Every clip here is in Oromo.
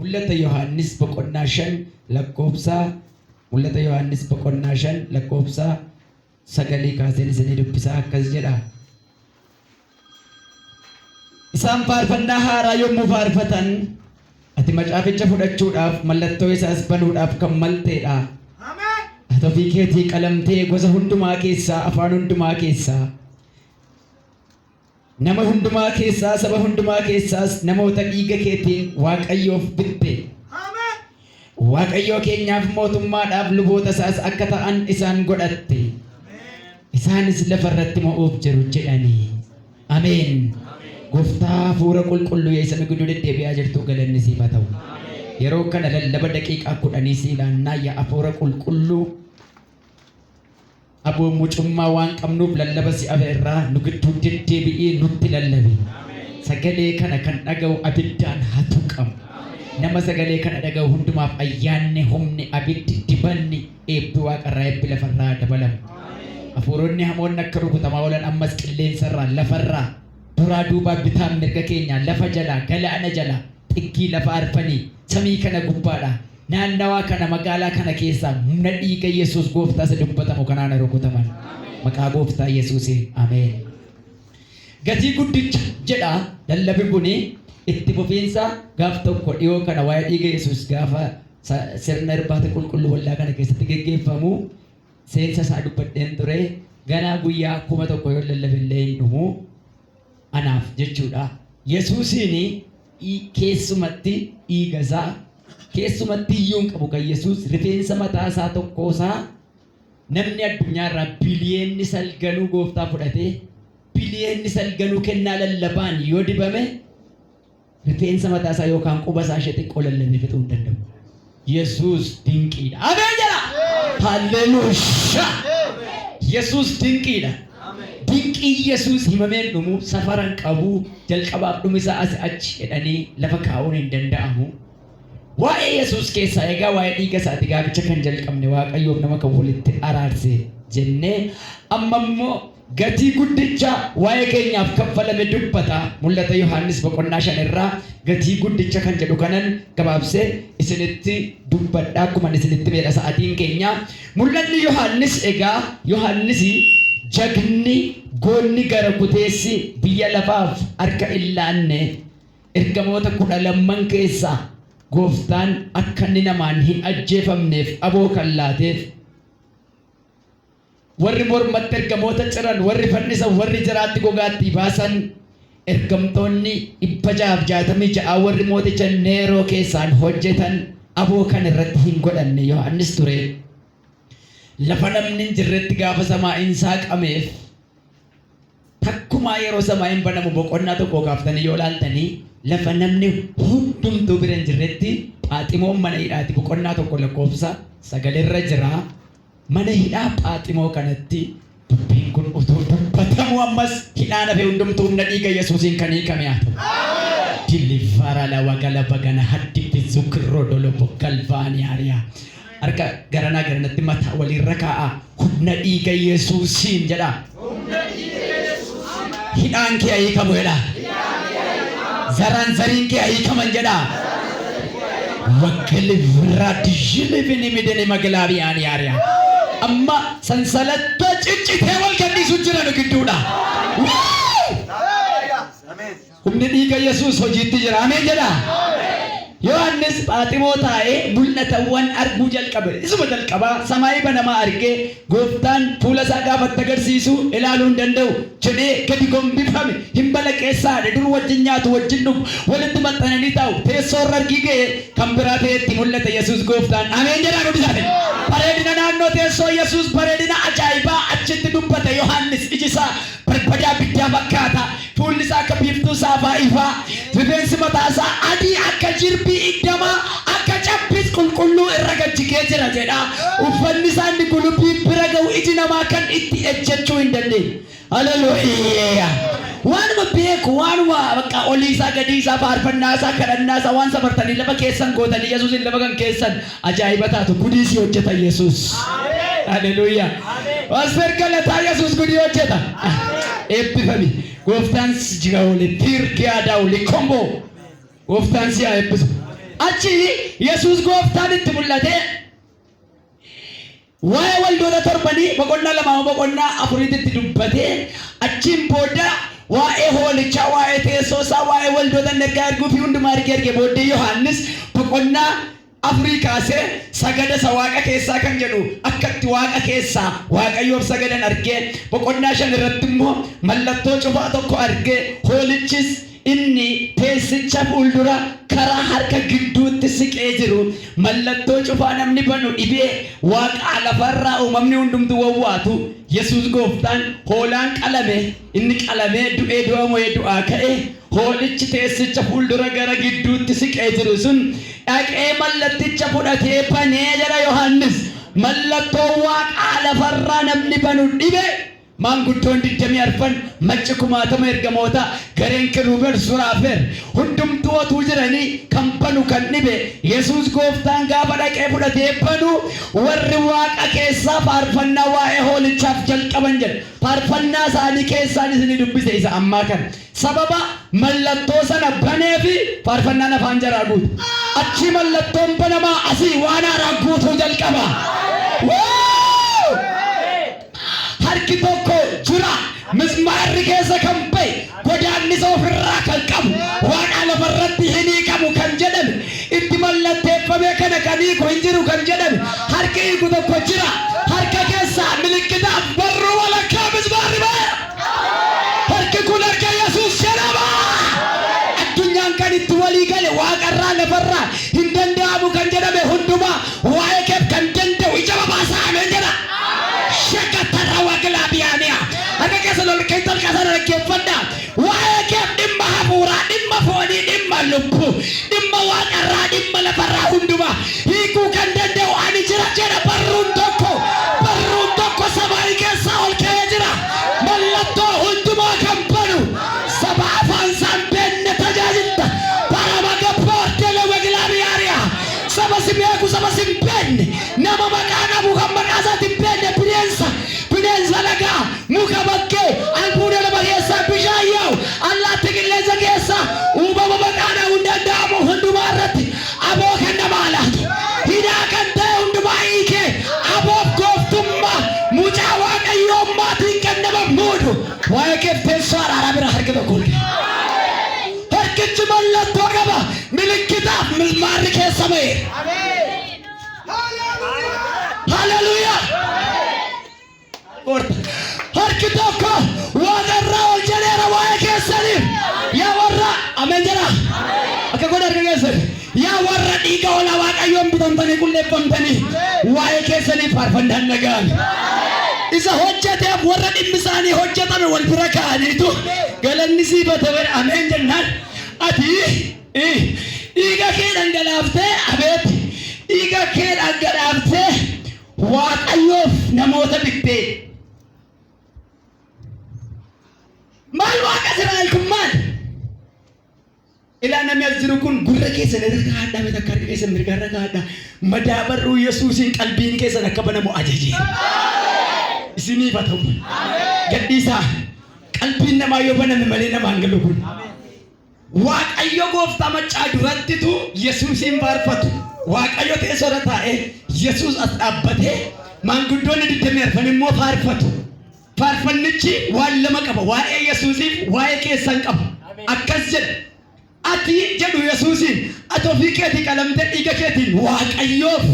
mul'ata Yohaannis boqonnaa 5 lakkoofsa mul'ata Yohaannis boqonnaa 5 lakkoofsa 9 kaaseen isinii dubbisaa akkas jedha. Isaan faarfannaa haaraa yommuu faarfatan ati macaaficha fudhachuudhaaf mallattoo isaas banuudhaaf kan malteedha. Ati ofii keetii qalamtee gosa hundumaa keessaa afaan hundumaa keessaa nama hundumaa keessaa saba hundumaa keessaas namoota dhiiga keetiin Waaqayyoof bitte. Waaqayyoo keenyaaf mootummaadhaaf luboota isaas akka ta'an isaan godhatte. Isaanis lafarratti mo'uuf jiru jedhanii. Ameen. Gooftaa hafuura qulqulluu isa gidduu deddeebi'aa jirtu galanni siif haa ta'u. Yeroo kana lallaba daqiiqaa 10 siilaannaa yaa hafuura qulqulluu aboo mucummaa waan qabnuuf lallaba si afeerraa nu gidduu deddeebi'ee nutti lallabi. Sagalee kana kan dhaga'u abiddaan haa tuqamu. Nama sagalee kana dhaga'u hundumaaf ayyaanni humni abiddi dibanni eebbi waaqarraa eebbi lafarraa dabalamu. Hafuuronni hamoonni akka rukutamaa oolan ammas qilleensarraa lafarraa duraa duubaa bitaa mirga keenya lafa jalaa galaana jalaa xiqqii lafa arfanii samii kana gubbaadha naannawaa kana magaalaa kana keessaa humna dhiiga Yesuus gooftaa isa dubbatamu kanaan rukutaman maqaa gooftaa Yesuusiin ameen. Gatii guddicha jedha lallabi kuni itti fufiinsa gaaf tokko dhiyoo kana waa'ee dhiiga Yesuus gaafa sirna irbaata qulqulluu wallaa kana keessatti geggeeffamu seensa isaa dubbadheen ture. Ganaa guyyaa 1,000 yoo lallabillee hin dhumu anaaf jechuudha. Yesuusiin keessumatti dhiigasaa keessumatti iyyuun qabu kan Yesuus rifeensa mataa isaa tokkoosaa namni addunyaarraa biliyeennii salganuu gooftaa fudhatee biliyeennii salganuu kennaa lallabaan yoo dibame rifeensa mataa isaa yookaan quba isaa ishee xiqqoo lallabee fixuu hin danda'u. Yesuus dinqiidha. Ameen jedha. Halleluuyaa. Yesuus dinqiidha. Dinqii Yesuus himameen dhumu safaran qabu jalqabaaf dhumisaa as achi jedhanii lafa kaa'uun hin danda'amu. Waa'ee Yesuus keessaa egaa waa'ee dhiiga isaati gaaficha kan jalqabne Waaqayyoof nama kan walitti araarse jennee amma immoo gatii guddicha waa'ee keenyaaf kaffalame dubbata. Mul'ata Yohaannis boqonnaa 5 irraa gatii guddicha kan jedhu kanan gabaabsee isinitti dubbadhaa akkuma isinitti beela sa'aatiin keenya. Mul'anni Yohaannis egaa Yohaannis jagni goonni gara kuteessi biyya lafaaf harka illaanne ergamoota 12 keessaa gooftaan akka inni namaan hin ajjeefamneef aboo kan laateef warri mormatti ergamoota ciran warri fannisan warri jiraatti gogaatti baasan ergamtoonni 666 warri mooticha Neeroo keessaan hojjetan aboo kan irratti hin godhanne Yohaannis ture. Lafa namni jirretti gaafa samaa'iin saaqameef takkumaa yeroo samaa'iin banamu boqonnaa tokko gaafatanii yoo laaltanii lafa namni hundumtuu bira hin jirretti Phaaximoon mana hidhaati boqonnaa tokko lakkoofsa 9 irra jira. Mana hidhaa Phaaximoo kanatti dubbiin kun utuu dubbatamu ammas hidhaan hafe hundumtuu humna dhiiga Yesuusiin kan hiikame haa ta'u. Dilifara la wagala bagana haddi bizukirro dolobo galvaani hariyaa. Harka garanaa garanatti mataa waliirra kaa'a humna dhiiga Yesuusiin jedha. Hidhaan kee hiikamu jedha. Zaraan zariin kee hiikaman jedha. Wakkili virraatti jilibini midhini magalaabiyaan yaariyaa. Amma sansalattoo ciccitee wal gadhiisu jiran gidduudha. Humni dhiiga Yesuus hojiitti jira. Ameen jedha. Yohaannis Phaaximoo taa'ee mul'atawwan arguu jalqabe. Isuma jalqabaa samaayii banamaa argee gooftaan fuula isaa gaafa agarsiisu ilaaluu hin danda'u jedhee gadi gombifame hin balaqqeessaadhe dur wajjin nyaatu wajjin dhugu walitti maxxananii taa'u teessoo irra argee kan biraa ta'etti mul'ata Yesuus gooftaan. Ameen jedhaa guddisaate. Bareedina naannoo teessoo Yesuus bareedina ajaa'ibaa achitti dubbata Yohaannis iji isaa barbadaa biddaa fakkaata. Fuulli isaa akka biiftuu saafaa ifaa rifeensi mataa isaa adii akka jirbii iddamaa akka cabbis qulqulluu irra gajjigee jira jedha. Uffanni isaa inni gulubbii bira ga'u iji namaa kan itti ejjechuu hin dandeenye. Haleluuyaa. Waanuma beeku waanuma bakka olii isaa gadii isaa faarfannaa isaa kadhannaa isaa waan safartanii lafa keessan gootanii Yesuusin lafa kan keessan ajaa'iba taatu gudiisii hojjeta Yesuus. Haleluuyaa. Wasfer galataa Yesuus gudii hojjeta. Eebbifami. Gooftaan si jira oli tirki aadaa oli kombo. Gooftaan si haa eebbisu. Achi Yesuus gooftaan itti mul'ate waa'ee waldoota torbanii boqonnaa lamaa boqonnaa afuriitti dubbate. Achiin booda waa'ee hoolichaa, waa'ee teessoo isaa, waa'ee waldoota ergaa arguu fi hundumaa erge booddee Yohaannis boqonnaa afurii kaasee sagada isa waaqa keessaa kan jedhu akkatti waaqa keessaa waaqayyoof sagadan argee boqonnaa 5 irratti immoo mallattoo cufaa tokko argee hoolichis inni teessicha fuuldura karaa harka gidduutti siqee jiru mallattoo cufaa namni banu dhibee waaqa lafarraa uumamni hundumtu wawwaatu Yesuus gooftaan hoolaan qalame inni qalamee du'ee du'a mo'ee du'aa ka'e hoolichi teessicha fuuldura gara gidduutti siqee jiru sun dhaqee mallatticha fudhatee banee jedha Yohaannis. Mallattoo waaqa lafarraa namni banu dhibee maanguddoon 24 macci 1000 ergamoota gareen kiruubeen suraafeer hundumtuu otuu jiranii kan banu kan dhibe Yesuus gooftaan gaafa dhaqee fudhatee banu warri waaqa keessaa faarfannaa waa'ee hoolichaaf jalqaban jedha. Faarfannaa isaanii keessaan isinii dubbise isa ammaa kan sababa mallattoo sana banee fi faarfannaan afaan jaraa guutu. Achi mallattoon banamaa asii waan haaraa guutuu jalqaba. Harki tokko jira mismaarri keessa kan bahe godaanni isa ofirraa kan qabu waaqa lafarratti hin hiikamu kan jedhame itti mallatteeffamee kana kan hiiku hin jiru kan jedhame harki hiiku tokko jira. Harka keessaa milikkitaaf barruu walakkaa mismaarri bahe. Harki kun harka Yesuus jedhama. Addunyaan kan itti walii gale waaqarraa lafarraa hin danda'amu kan jedhame hundumaa waa'ee keef kan danda'u ija babaasaa ameen jedha. Shakatara wagla biyaaniya akka keessa lol keetal kasana rakkeeffadha waa'ee keef dhimma hafuuraa dhimma foonii dhimma lubbuu dhimma waaqarraa dhimma lafarraa hundumaa hiikuu kan danda'u ani jira jedha. Barruun tokko sabaayii keessaa ol ka'ee jira. Mallattoo hundumaa kan banu saba afaan isaan beekne tajaajilta barama gabbooddee wagla biyaaniya saba si beeku saba si beekne nama maqaa qabu kan maqaa isaatti hin beekne bineensa lagaa muka bakkee albuuda nama keessaa bishaan yaa'u allaatti qilleensa keessa uumama maqaadhaan hin danda'amu hundumaa irratti aboo kan namaa laatu hidhaa kan ta'e hundumaa hiikee aboof gooftummaa mucaa waaqayyoommaatiin kan nama muudu waa'ee keef teessoo araaraa bira harki tokko harkichi mallattoo qaba milikkitaaf mismaarri keessa ba'e. Hallelujah. Harki tokko waaqarraa ol jedheera waa'ee keessaniif yaa warra ameen jedha akka godha harka keessan yaa warra dhiiga oolaa waaqayyoon bitamtanii qulleeffamtanii waa'ee keessaniif faarfannaan nagaan isa hojjeteef warra dhimmi isaanii hojjetame wal bira kaa'aniitu galanni siifate ameen jennaan. Ati dhiiga kee dhangalaaftee abeet dhiiga kee dhangalaaftee waaqayyoof namoota bittee maal waaqa Israa'el kun maal ilaa namni as jiru kun gurra keessan irra kaa'adhaa mita akka keessan mirga irra kaa'adhaa madaabarruu Yesuusiin qalbiin keessan akka banamu ajajee isiniif haa ta'u gadhiisaa qalbiin namaa yoo baname malee namaan galu kun waaqayyo gooftaa maccaa durattitu Yesuusiin faarfatu waaqayyo teessoo irra taa'ee Yesuus as dhaabbatee maanguddoonni 24 immoo faarfatu. Faarfannichi waan lama qaba waa'ee Yesuusiif waa'ee keessan qaba. Akkas jedha ati jedhu Yesuusiin ati ofii keetii qalamtee dhiiga keetiin waaqayyoof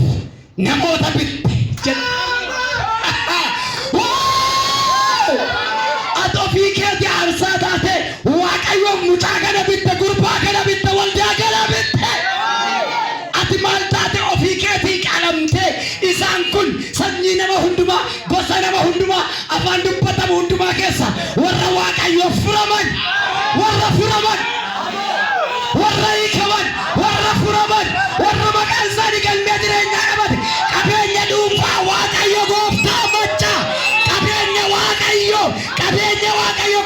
namoota bitte jedha. Ati ofii keetii aarsaa taate waaqayyoof mucaa kana bitte gurbaa kana bitte waldaa kana bitte. Ati maal taate ofii keetii qalamtee isaan kun sanyii nama hundumaa gosa nama hundumaa afaan dubbatamu hundumaa keessa warra waaqayyoof furaman warra hiikaman warra furaman warra maqaan isaanii galmee jireenyaa qabate qabeenya dhuunfaa waaqayyo gooftaa maccaa qabeenya waaqayyo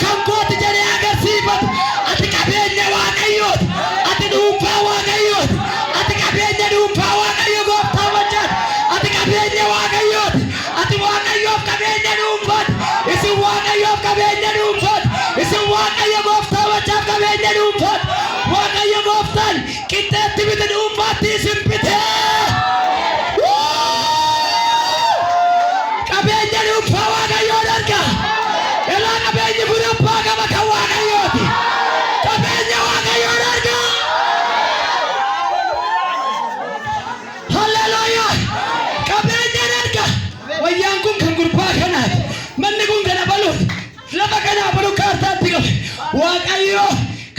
kan gooti jedhee agarsiifatu ati qabeenya waaqayyooti ati dhuunfaa waaqayyooti ati qabeenya dhuunfaa waaqayyo gooftaa maccaati ati qabeenya waaqayyooti ati waaqayyoof qabeenya dhuunfaati isin waaqayyoof qabeenya dhuunfaati isin waaqayyo gooftaa nama kana balu kaartaatti qabe Waaqayyo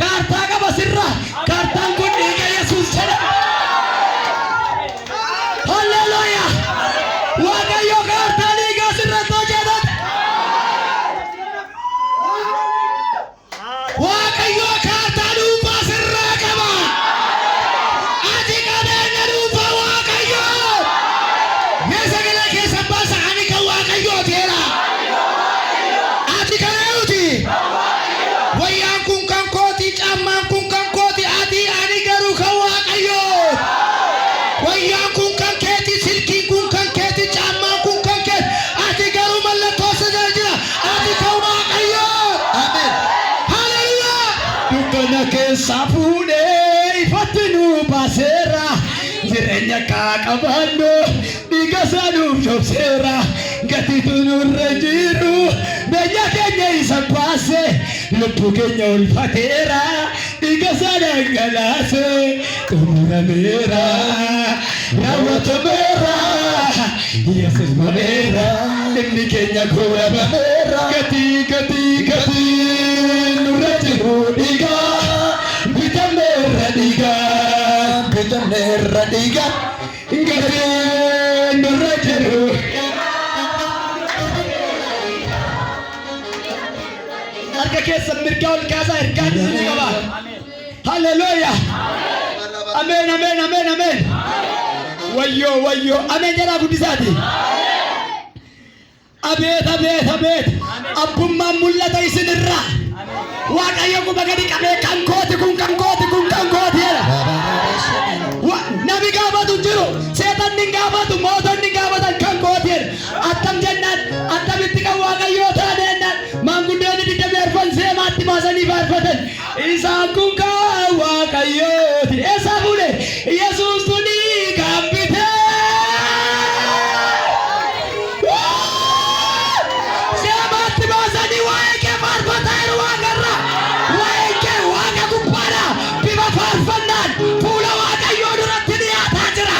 kaartaa qaba sirra kaartaan kun dhiiga Yesuus jedha. Hallelujah. Waaqayyo kaartaa dhiiga sirratti hojjetate. Waaqayyo kaartaa dhuunfaa sirraa qaba. Ati qabeenya dhuunfaa Waaqayyo. Mee sagalee keessa baasa ani kan Waaqayyo teera. Ati kaneeruti. Wayyaan kun kan kooti caammaan kun kan kooti ati ani garuu kan Waaqayyo. Wayyaan kun kan keeti silkiin kun kan keeti caammaan kun kan keeti ati garuu mallattoo sana jira ati kan Waaqayyo. Amen. Hallelujah. Dukkana keessa fuudhee ifatti nu baaseera jireenya qaaqabannu dhiiga saanuuf shobseera gatiitu nurra jiru biyya keenya isa baase lubbuu keenya ulfateera dhiiga isaa dhangalaase xumurameera raawwatameera Yesuus mo'eera inni keenya koorameera gatii nurra jiru dhiiga bitameera dhiiga gatii nurra jiru. Harka keessa mirga ol kaasaa ergaan isin qaba. Hallelujah. Amen. Wayyo. Amen jedhaa guddisaati. Abeet. Abbummaan mul'ata isinirraa. Waaqayyo kuma gadi qabee kan kooti kun jedha. Nami gaafatu jiru. Seetanni gaafatu mootonni gaafatan kan kooti jedha. Attam jennaan attamitti kan Waaqayyoo taane jennaan maanguddoonni diddameerfan seemaatti baasanii faarfatan. Isaan kun kan Waaqayyooti. Eessa fuudhe? Yesuus tuni gambite. Seemaatti baasanii waa'ee kee faarfataa jiru Waaqarra. Waa'ee kee Waaqa gubbaadha. Bifa faarfannaan fuula Waaqayyoo duratti dhiyaataa jira.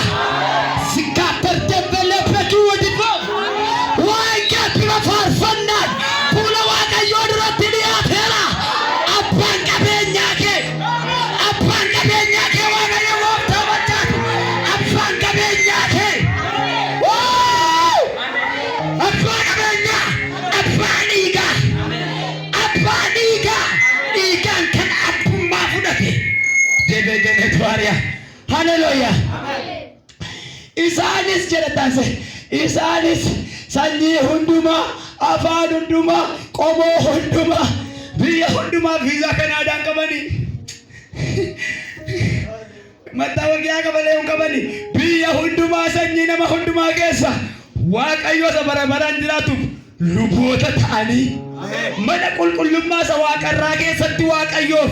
Sikaatar jabbelee fekkii wajjin waa'ee kee bifa faarfannaan fuula Waaqayyoo duratti dhiyaateera. Abbaan qabeenyaa kee Waaqayyo gooftaa machaatu. Abbaan qabeenyaa kee abbaan qabeenyaa abbaan dhiigaan kan abbummaa fudhate deebee ganeetu waariyaa. Hallelujah. Isaanis jedhataanse isaanis sanyii hundumaa afaan hundumaa qomoo hundumaa biyya hundumaa viizaa Kanaadaan qabanii mattaawaqaa qabalee qabanii biyya hundumaa sanyii nama hundumaa keessa Waaqayyo isa bara baraan jiraatuuf luboota ta'anii mana qulqullummaa isa Waaqarraa keessatti Waaqayyoof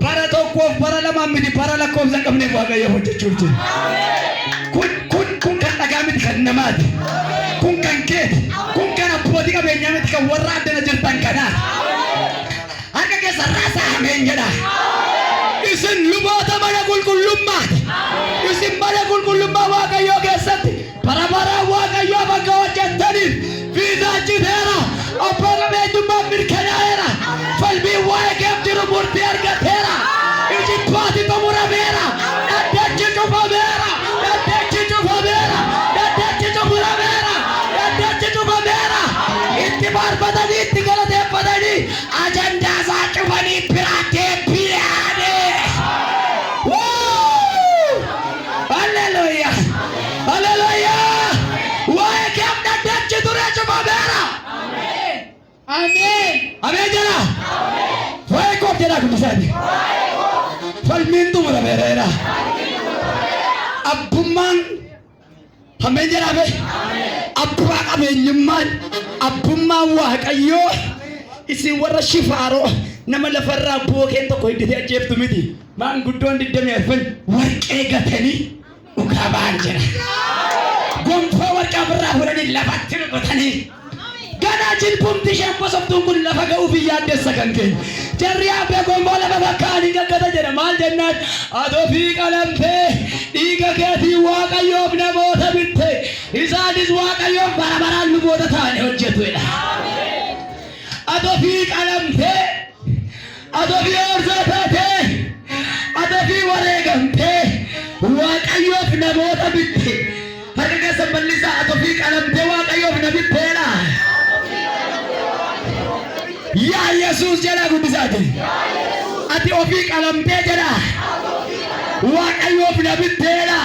bara tokkoof bara lamaan miti bara lakkoofsa hin qabneef Waaqayyo hojjechuuf jira. Kun kan dhagaa miti kan namaati. Kun kan keeti. Kun kan abbootii qabeenyaa miti kan warra addana jirtan kanaati. Harka keessa raasaa ameen jedha. Isin luboota mana qulqullummaati. Isin mana qulqullummaa Waaqayyoo keessatti bara baraan Waaqayyoo bakka hojjettaniif viizaa citeera. Abbaa qabeenyummaan mirkanaa'eera. Falmiin waa'ee keef jiru murtii argateera. Ijibbaati xumurameera. Dhaddachi cufameera. Itti faarfatanii itti galateeffatanii ajandaa isaa cufanii biraatee biraane. Hallelujah. Waa'ee keef dhaddachi ture cufameera. Ameen jedha. Waa'ee koof jedha guddisaati. Falmiin xumurameera. Abbummaan ameen jedhame. Abbaa qabeenyummaan abbummaan Waaqayyoo isin warra shifaaroo nama lafarraa bookeen tokko hidditee ajjeeftu miti. Maanguddoon 24 warqee gatanii dhugaa ba'an jedha. Gonfoo warqaa birraa fudhanii lafatti rukutanii ganaa jilbumti isheen bosoftuun kun lafa ga'uuf yaaddeessa kan keenya. Jarri abbee gonfoo lafa fakkaanii gaggata jedha. Maal jennaan adoo fi qalamtee dhiiga keetii Waaqayyoof namoota bitte isaanis Waaqayyoof bara baraan luboota ta'anii hojjetu jedha. Adofii qalamtee, adofii horsataatee, adofii wareegamtee, Waaqayyoof namoota bitte. Harka keessa bal'isaa adofii qalamtee Waaqayyoof na bitteedha. Yaa Yesuus jedha guddisaati. Ati ofii qalamtee jedha. Waaqayyoof na bitteedha.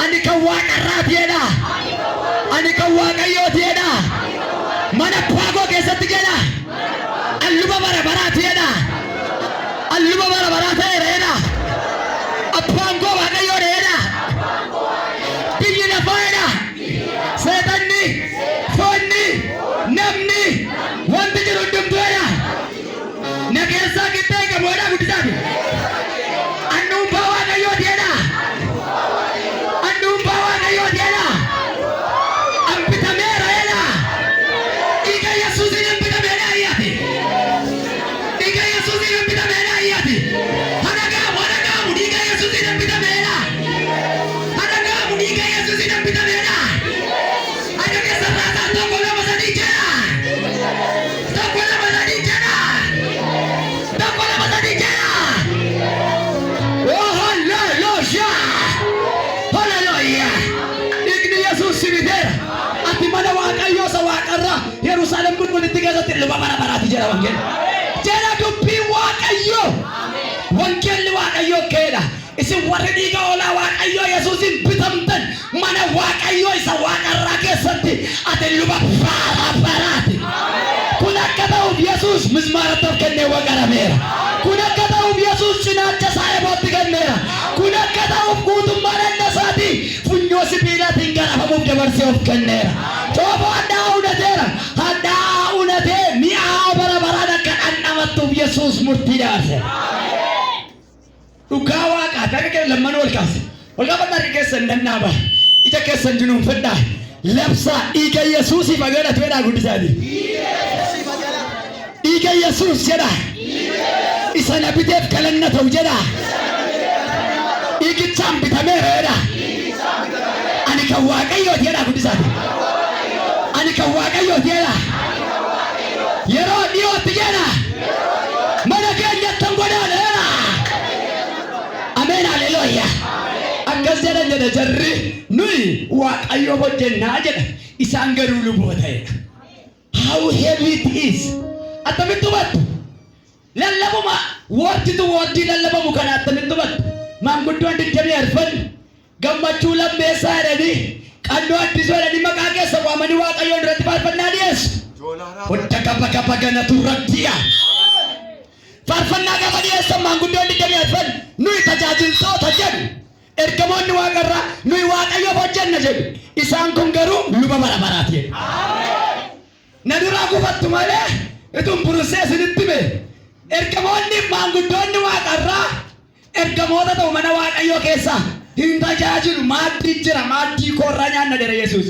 Ani kan Waaqarraatiidha. Ani kan Waaqayyootiidha. Mana Paagoo keessatti jedha. Alluba bara baraatiidha. Alluba bara baraa ta'eera. Abbaan koo Waaqayyoodha. Biyyi lafaadha. Seetanni, foonni, namni, wanti jiru hundumtuudha. Na keessaa qixxee qaboodha guddisaati. Annuunfaa Waaqayyootiidha. Annuunfaa Waaqayyootiidha. Ambitameera jedha. Dhiiga Yesuusiin ambitameera ayyaati. Dhiiga Yesuusiin ambitameera ayyaati. Hadagaamu dhiiga Yesuusiin ambitameera. Hadagaamu dhiiga Yesuusiin ambitameera. Akka keessa raasaa tokko lama sadii jedha. Tokko lama sadii jedha. Tokko lama sadii jedha. Oh hallelujah. Hallelujah. Dhiigni Yesuus sibiteera. Ati mana Waaqayyoo isa Waaqarraa Yerusaalem qulqullittii keessatti luba bara baraati jedha wangeelli. Jedha dubbii Waaqayyoo. Wangeelli Waaqayyoo keedha. Isin warri dhiiga hoolaa Waaqayyoo Yesuusiin bitamtan mana Waaqayyoo isa Waaqarraa keessatti ati luba bara baraati. Kun akka ta'uuf Yesuus mismaarratti kennee waqarameera. Kun akka ta'uuf Yesuus cinaacha isaa eebootti kenneera. Kun akka ta'uuf guutummaa dandasaatii funyoo sibiilaatiin garafamuuf dabarsee of kenneera. Coofoo addaa unateera. Addaa unatee mi'aa bara baraan akka dhandhamattuuf Yesuus murtii dabarse. Dhugaa Waaqaa akka kee lamman ol kaase. Ol qabatanii keessan dannaaba. Ija keessan dunuunfadhaa. Labsaa dhiiga Yesuusiif agadhatu jedhaa guddisaati. Dhiiga Yesuus jedha. Isa na biteef galanna ta'u jedha. Dhiigichaan bitameera jedha. Ani kan Waaqayyooti jedha guddisaati. Ani kan Waaqayyooti jedha. Yeroo dhiyootti jedha. Mana keenyattan godhaadha jedha. Ameen haleluuyaa. Akkas jedhan jedha jarri nuyi Waaqayyoo hojjennaa jedha. Isaan garuu luboota jedha. How heavy it is. Attamitti hubattu? Lallabuma woortitu woortii lallabamu kana attamitti hubattu? Maanguddoon digdamii arfan gammachuu lammeessaa jedhanii Qannoo Addisuu jedhanii maqaa keessa waamanii Waaqayyoon irratti faarfannaa dhiyeessu. Hunda gaba ganatu rattiya. Faarfannaa gaba dhiyeessan maanguddoon digdamii arfan nuyi tajaajiltoota jedhu. Ergamoonni Waaqarraa nuyi Waaqayyoof hojjenna jedhu. Isaan kun garuu luba bara baraati jedhu. Na duraa gufattu malee itun burusee isinitti mee. Ergamoonni maanguddoonni Waaqarraa ergamoota ta'u mana Waaqayyoo keessaa hin tajaajilu. Maaddii jira, maaddii koorraa nyaanna dheera Yesuus.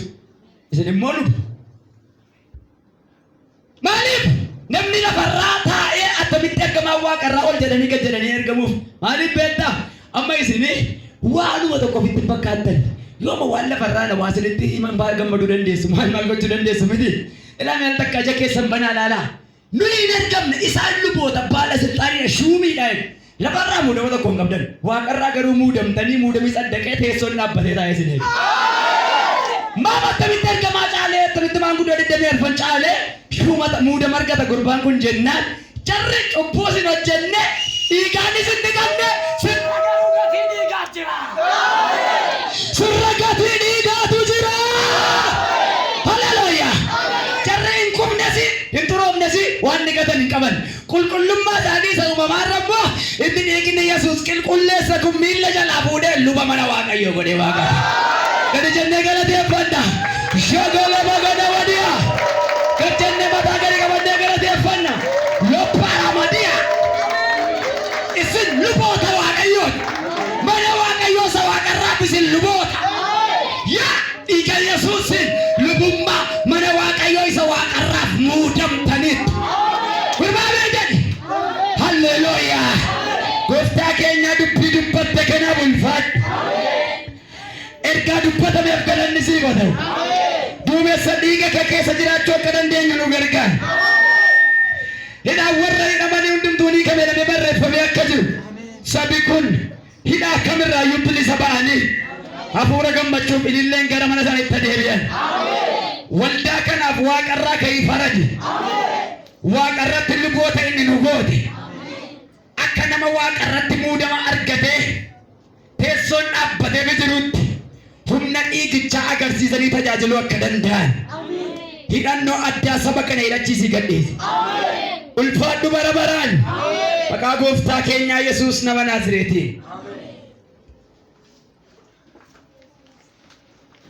Isin immoo lubu. Maaliif namni lafarraa taa'ee attamitti ergamaan Waaqarraa ol jedhanii gad jedhanii ergamuuf? Maaliif beektaa? Amma isinii waanuma tokko ofitti fakkaattan yooma waan lafarraa na waa isinitti himan baay'ee gammaduu dandeessu. Maal gochuu dandeessu miti? Ilaaleen takka aja keessan banaa laalaa. Nuyi hin ergamne isaan luboota baala silxaanii shuumiidhaan lafarraa muudama tokko hin qabdan. Waaqarraa garuu muudamtanii muudamii saddaqee teessoon dhaabbatee taa'ee isin eegu. Maaf attamitti ergamaa caalee attamitti maanguddoo digdamii arfan caalee shuumata muudama argata gurbaan kun jennaan jarri cubbuu isin hojjenne dhiigaan isin dhiqanne sirra garuu gatii dhiigaa jira. Sirra gatii dhiigaatu jira. Haleluuyaa. Jarri hin qubnesi hin xuroofnesi waan dhiqatan hin qaban. Qulqullummaa isaanii isa uumamaan rabbo inni dhiigni Yesuus qulqulleessa kun miilla jalaa fuudhee luba mana Waaqayyoo godhee Waaqaa. Gadi jennee galateeffadha. Shagala bagada wadiyaa. Gadi jennee mataa gadi qabannee galateeffanna. Loppaa amadiyaa. Isin luboota Waaqayyooti. Mana Waaqayyoo isa Waaqarraa isin luboota. Yaa dhiiga Yesuusin lubummaa mana Waaqayyoo isa Waaqarraaf muudamtaniitu. Kurbaanee jedhi. Halleluuyaa. Gooftaa keenya dubbii dubbatte kana bulfaadhu. Ergaa dubbatameef galanni siif haa ta'u. Duumessa dhiiga kee keessa jiraachuu akka dandeenyu nu gargaara. hidhaa warra hidhamanii hundumtuunii kabeelame barreeffamee akka jiru sabi kun hidhaa kamirraayyuu bilisa ba'anii hafuura gammachuuf ililleen gara mana isaaniitti deebi'an. Waldaa kanaaf waaqarraa ka'ii faraji. Waaqarratti luboota inni nu goote. Akka nama waaqarratti muudama argatee teessoon dhaabbatee bijirutti humna dhiigichaa agarsiisanii tajaajiluu akka danda'an. Hidhannoo addaa saba kana hidhachiisii gadhiisi. Ulfaadhu bara baraan. Maqaa gooftaa keenyaa Yesuus nama Naazreetiin.